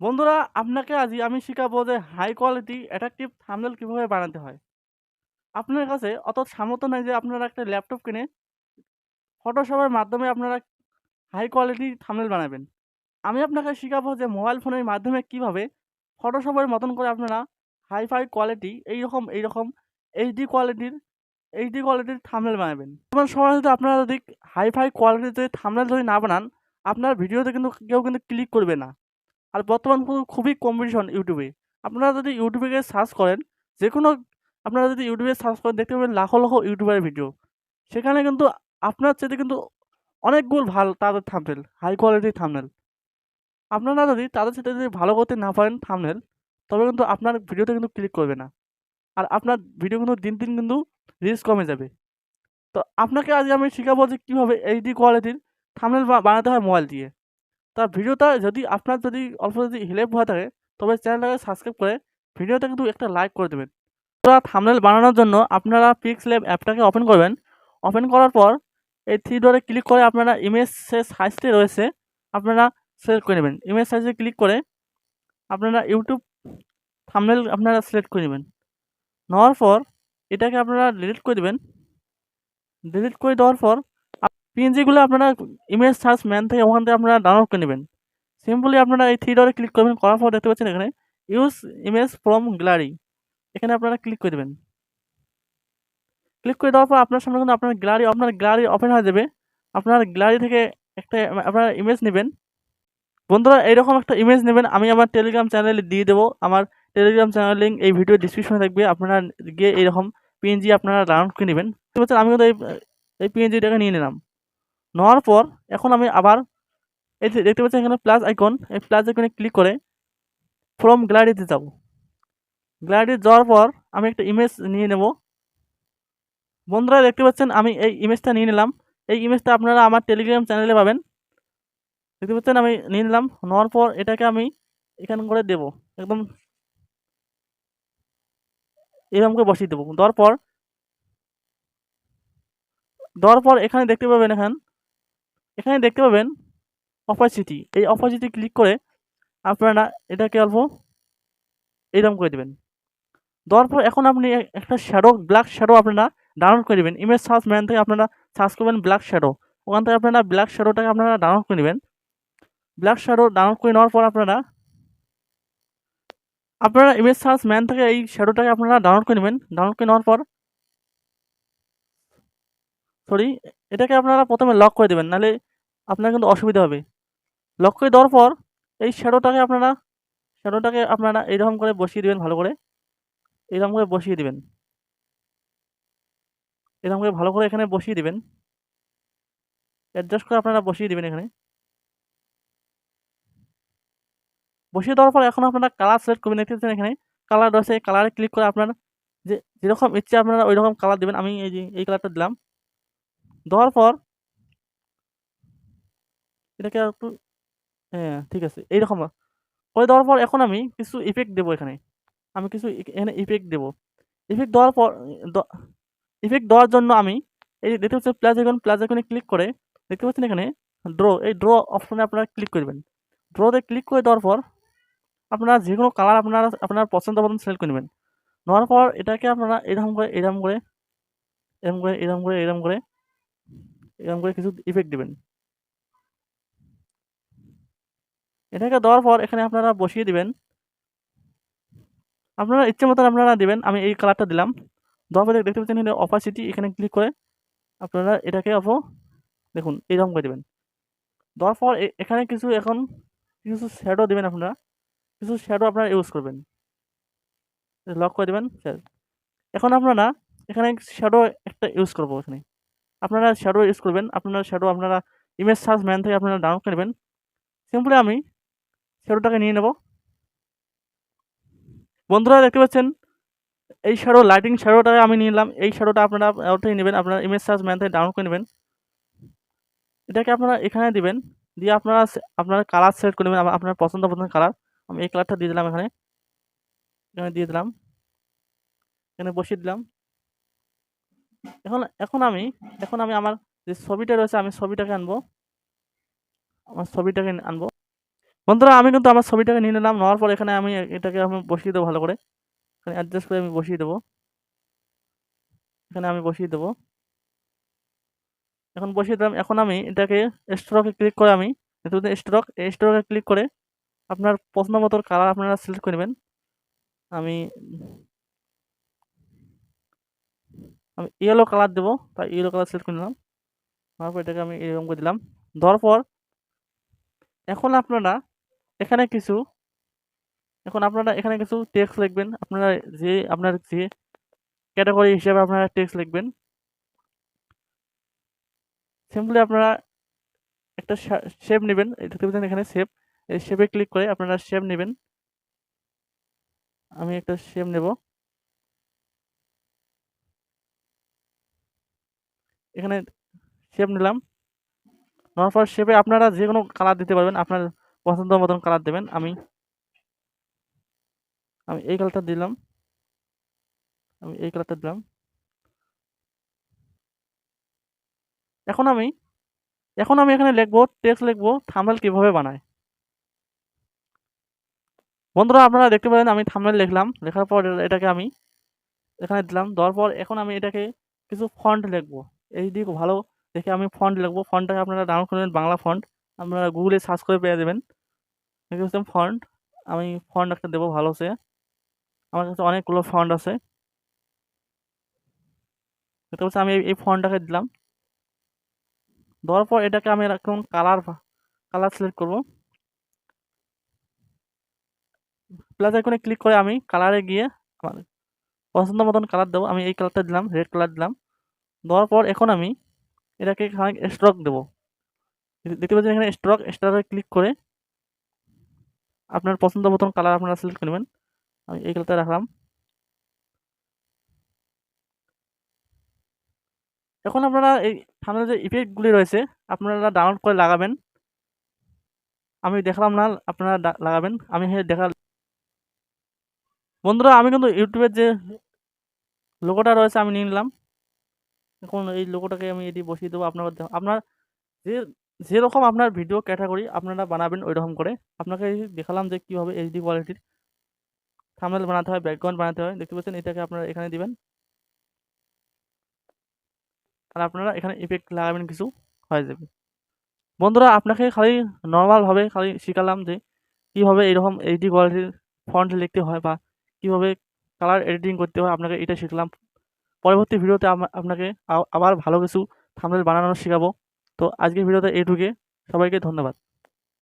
বন্ধুরা আপনাকে আজই আমি শিখাবো যে হাই কোয়ালিটি অ্যাট্রাকটিভ থাম্বনেল কিভাবে বানাতে হয়। আপনার কাছে অত সামর্থ্য নাই যে আপনারা একটা ল্যাপটপ কিনে ফটোশপের মাধ্যমে আপনারা হাই কোয়ালিটি থাম্বনেল বানাবেন। আমি আপনাকে শিখাবো যে মোবাইল ফোনের মাধ্যমে কিভাবে ফটোশপের মতন করে আপনারা হাই-ফাই কোয়ালিটি এইরকম এইচডি কোয়ালিটির থাম্বনেল বানাবেন। বর্তমান সময়ে যদি আপনারা যদি হাই-ফাই কোয়ালিটিতে থাম্বনেল যদি না বানান, আপনার ভিডিওতে কিন্তু কেউ কিন্তু ক্লিক করবে না। আর বর্তমান খুবই কম্পিটিশন ইউটিউবে। আপনারা যদি ইউটিউবে গিয়ে সার্চ করেন, যেকোনো আপনারা যদি ইউটিউবে সার্চ করেন দেখতে পাবেন লাখ ইউটিউবারের ভিডিও। সেখানে কিন্তু আপনার চাইতে কিন্তু অনেক গুণ ভালো তাদের থাম্বনেল, হাই কোয়ালিটির থাম্বনেল। আপনারা যদি তাদের সাথে যদি ভালো করতে না পারেন থাম্বনেল, তবে কিন্তু আপনার ভিডিওতে কিন্তু ক্লিক করবে না। আর আপনার ভিডিও কিন্তু দিন কিন্তু রিচ কমে যাবে। তো আপনাকে আজ আমি শিখাবো যে কীভাবে এইচডি কোয়ালিটির থাম্বনেল বানাতে হয় মোবাইল দিয়ে। তার ভিডিওটা যদি আপনার যদি অল্প যদি হেল্প হয়ে থাকে, তবে চ্যানেলটাকে সাবস্ক্রাইব করে ভিডিওটা কিন্তু একটা লাইক করে দেবেন। থাম্বনেল বানানোর জন্য আপনারা পিক্সেল অ্যাপটাকে ওপেন করবেন। ওপেন করার পর এই থ্রি ডটে ক্লিক করে আপনারা ইমেজের সাইজটি রয়েছে আপনারা সিলেক্ট করে নেবেন। ইমেজ সাইজে ক্লিক করে আপনারা ইউটিউব থাম্বনেল আপনারা সিলেক্ট করে নেবেন। নেওয়ার পর এটাকে আপনারা ডিলিট করে দেবেন। ডিলিট করে দেওয়ার পর পিএনজিগুলো আপনারা ইমেজ সার্চ ম্যান থেকে ওখান থেকে আপনারা ডাউনলোড করে নেবেন। সিম্পলি আপনারা এই থ্রি ডটে ক্লিক করবেন। করার পর দেখতে পাচ্ছেন এখানে ইউজ ইমেজ ফ্রম গ্যালারি, এখানে আপনারা ক্লিক করে দেবেন। ক্লিক করে দেওয়ার পর আপনার সামনে কিন্তু আপনার গ্যালারি ওপেন হয়ে যাবে। আপনার গ্যালারি থেকে একটা আপনারা ইমেজ নেবেন। বন্ধুরা এইরকম একটা ইমেজ নেবেন, আমি আমার টেলিগ্রাম চ্যানেলে দিয়ে দেবো। আমার টেলিগ্রাম চ্যানেল লিঙ্ক এই ভিডিও ডিসক্রিপশনে থাকবে। আপনারা গিয়ে এইরকম পিএনজি আপনারা ডাউনলোড করে নেবেন। দেখতে পাচ্ছেন আমি কিন্তু এই পিএনজিটাকে নিয়ে নিলাম। নেওয়ার পর এখন আমি আবার এই যে দেখতে পাচ্ছেন এখানে প্লাস আইকন, এই প্লাস আইকনে ক্লিক করে ফ্রম গ্যালারিতে যাব। গ্যালারিতে যাওয়ার পর আমি একটা ইমেজ নিয়ে নেব। বন্ধুরা দেখতে পাচ্ছেন আমি এই ইমেজটা নিয়ে নিলাম। এই ইমেজটা আপনারা আমার টেলিগ্রাম চ্যানেলে পাবেন। দেখতে পাচ্ছেন আমি নিয়ে নিলাম। নেওয়ার পর এটাকে আমি এখানে করে দেবো, একদম এরকম করে বসিয়ে দেবো। দেওয়ার পর এখানে দেখতে পাবেন এখানে দেখতে পাবেন অপাসিটি। এই অপাসিটি ক্লিক করে আপনারা এটাকে অল্প এইরকম করে দেবেন। দেওয়ার পর এখন আপনি একটা ব্ল্যাক শ্যাডো আপনারা ডাউনলোড করে নেবেন। ইমেজ সার্চ ম্যান থেকে আপনারা সার্চ করবেন ব্ল্যাক শ্যাডো। ওখান থেকে আপনারা ব্ল্যাক শ্যাডোটাকে আপনারা ডাউনলোড করে নেবেন। ব্ল্যাক শ্যাডো ডাউনলোড করে নেওয়ার পর আপনারা ইমেজ সার্চ ম্যান থেকে এই শ্যাডোটাকে আপনারা ডাউনলোড করে নেবেন। ডাউনলোড করে নেওয়ার পর এটাকে আপনারা প্রথমে লক করে দেবেন, নাহলে আপনার কিন্তু অসুবিধা হবে। লক করে দেওয়ার পর এই শ্যাডোটাকে আপনারা এইরকম করে বসিয়ে দেবেন, ভালো করে এরকম করে বসিয়ে দেবেন। এরকম করে ভালো করে এখানে বসিয়ে দিবেন। অ্যাডজাস্ট করে আপনারা বসিয়ে দিবেন এখানে। বসিয়ে দেওয়ার পর এখন আপনারা কালার সিলেক্ট করবেন। দেখতে পাচ্ছেন এখানে কালার রয়েছে, এই কালারে ক্লিক করে আপনার যেরকম ইচ্ছে আপনারা ওই রকম কালার দেবেন। আমি এই কালারটা দিলাম। দেওয়ার পর এটাকে একটু, হ্যাঁ ঠিক আছে, এইরকম করে দেওয়ার পর এখন আমি কিছু ইফেক্ট দেবো এখানে। আমি কিছু এখানে ইফেক্ট দেবো। ইফেক্ট দেওয়ার পর ইফেক্ট দেওয়ার জন্য আমি এই দেখতে পাচ্ছেন প্লাস আইকনে ক্লিক করে দেখতে পাচ্ছেন এখানে এই ড্র অপশনে আপনারা ক্লিক করবেন। ড্রতে ক্লিক করে দেওয়ার পর আপনারা যে কোনো কালার আপনার পছন্দ মতন সিলেক্ট করে নেবেন। নেওয়ার পর এটাকে আপনারা এরকম করে কিছু ইফেক্ট দিবেন। এটাকে দেওয়ার পর এখানে আপনারা বসিয়ে দিবেন। আপনারা ইচ্ছে মতন আপনারা দিবেন। আমি এই কালারটা দিলাম। দেওয়ার পরে দেখতে পাচ্ছেন এখানে অপাসিটি, এখানে ক্লিক করে আপনারা এটাকে দেখুন এইরকম করে দেবেন। দেওয়ার পর এখানে কিছু শ্যাডো দেবেন। আপনারা কিছু শ্যাডো আপনারা ইউজ করবেন। লক করে দেবেন। এখন আপনারা এখানে শ্যাডো একটা ইউজ করবো। এখানে আপনারা শ্যাডো ইউজ করবেন। আপনারা ইমেজ সার্চ ম্যান থেকে আপনারা ডাউনলোড করে নেবেন। সিম্পলি আমি শ্যাডোটাকে নিয়ে নেব। বন্ধুরা দেখতে পাচ্ছেন এই লাইটিং শ্যাডোটাকে আমি নিয়ে নিলাম। এই শ্যাডোটা আপনারা ওটাই নেবেন। আপনারা ইমেজ সার্চ ম্যান থেকে ডাউনলোড করে নেবেন। এটাকে আপনারা এখানে দিবেন। দিয়ে আপনারা কালার সিলেক্ট করে নেবেন, আপনার পছন্দ কালার। আমি এই কালারটা দিয়ে দিলাম। এখানে দিয়ে দিলাম, এখানে বসিয়ে দিলাম। এখন আমি আমার যে ছবিটা রয়েছে, আমি ছবিটাকে আনবো। বন্ধুরা আমি কিন্তু আমার ছবিটাকে নিয়ে নিলাম, নেওয়ার পর এখানে আমি এটাকে আমি বসিয়ে দেবো ভালো করে, এখানে অ্যাডজাস্ট করে আমি বসিয়ে দেবো, এখানে আমি বসিয়ে দেবো। এখন বসিয়ে দিলাম। এখন আমি এটাকে স্ট্রোকে ক্লিক করে আমি স্ট্রোকে ক্লিক করে আপনার পছন্দ মতো কালার আপনারা সিলেক্ট করে নেবেন। আমি আমি ইয়েলো কালার দেবো, তাই ইয়েলো কালার সিলেক্ট করে নিলাম। তারপর এটাকে আমি এরকম করে দিলাম। দেওয়ার পর এখন আপনারা এখানে কিছু টেক্সট লিখবেন। আপনার যে ক্যাটাগরি হিসেবে আপনারা টেক্সট লিখবেন। সিম্পলি আপনারা একটা শেপ নেবেন, দেখতে পাচ্ছেন এখানে শেপ, এই শেপে ক্লিক করে আপনারা শেপ নেবেন। আমি একটা শেপ নেব, এখানে শেপ নিলাম। নেওয়ার পর শেপে আপনারা যে কোনো কালার দিতে পারবেন, আপনার পছন্দ মতন কালার দেবেন। আমি আমি এই কালারটা দিলাম, আমি এই কালারটা দিলাম। এখন আমি এখানে লিখবো, টেক্সট লিখবো থাম্বনেল কিভাবে বানায়। বন্ধুরা আপনারা দেখতে পারেন আমি থাম্বনেল লিখলাম, লেখার পর এটাকে আমি এখানে দিলাম। দেওয়ার পর এখন আমি এটাকে কিছু ফন্ট লিখবো, এই দিক ভালো দেখে আমি ফন্ট লিখবো। ফন্টটাকে আপনারা ডাউনলোড করে নেবেন, বাংলা ফন্ট আপনারা গুগলে সার্চ করে পেয়ে যাবেন। দেখতে পাচ্ছেন ফন্ট, আমি ফন্ট একটা দেবো ভালো সে, আমার কাছে অনেকগুলো ফন্ট আছে। দেখতে পাচ্ছেন আমি এই ফন্টটাকে দিলাম। দেওয়ার পর এটাকে আমি এখন কালার সিলেক্ট করবো। প্লাস আইকনে ক্লিক করে আমি কালারে গিয়ে আমার পছন্দ মতন কালার দেবো। আমি এই কালারটা দিলাম, রেড কালার দিলাম। দেওয়ার পর এখন আমি এটাকে স্ট্রোক দেবো। দেখতে পাচ্ছেন এখানে স্ট্রোকে ক্লিক করে আপনার পছন্দ মতন কালার আপনারা সিলেক্ট করে নেবেন। আমি এই কালারটা রাখলাম। এখন আপনারা এই সামনে যে ইফেক্টগুলি রয়েছে আপনারা ডাউনলোড করে লাগাবেন। আমি দেখালাম না, আপনারা লাগাবেন। আমি দেখা বন্ধুরা আমি কিন্তু ইউটিউবের যে লোগোটা রয়েছে আমি নিয়ে নিলাম। এখন এই লোগোটাকে আমি এটি বসিয়ে দেবো। আপনার যে যেরকম আপনার ভিডিও ক্যাটাগরি আপনারা বানাবেন ওই রকম করে। আপনাকে দেখালাম যে কীভাবে এইচডি কোয়ালিটির থাম্বনেল বানাতে হয়, ব্যাকগ্রাউন্ড বানাতে হয়। দেখতে পাচ্ছেন এটাকে আপনারা এখানে দিবেন, আর আপনারা এখানে ইফেক্ট লাগাবেন কিছু, হয়ে যাবে। বন্ধুরা আপনাকে খালি নর্মালভাবে খালি শিখালাম যে কীভাবে এইরকম এইচডি কোয়ালিটির ফন্ট লিখতে হয় বা কীভাবে কালার এডিটিং করতে হয়, আপনাকে এটা শিখলাম। পরবর্তী ভিডিওতে আপনাকে আবার ভালো কিছু থাম্বনেল বানানো শেখাবো। তো আজকের ভিডিওতে এইটুকুই। সবাইকে ধন্যবাদ।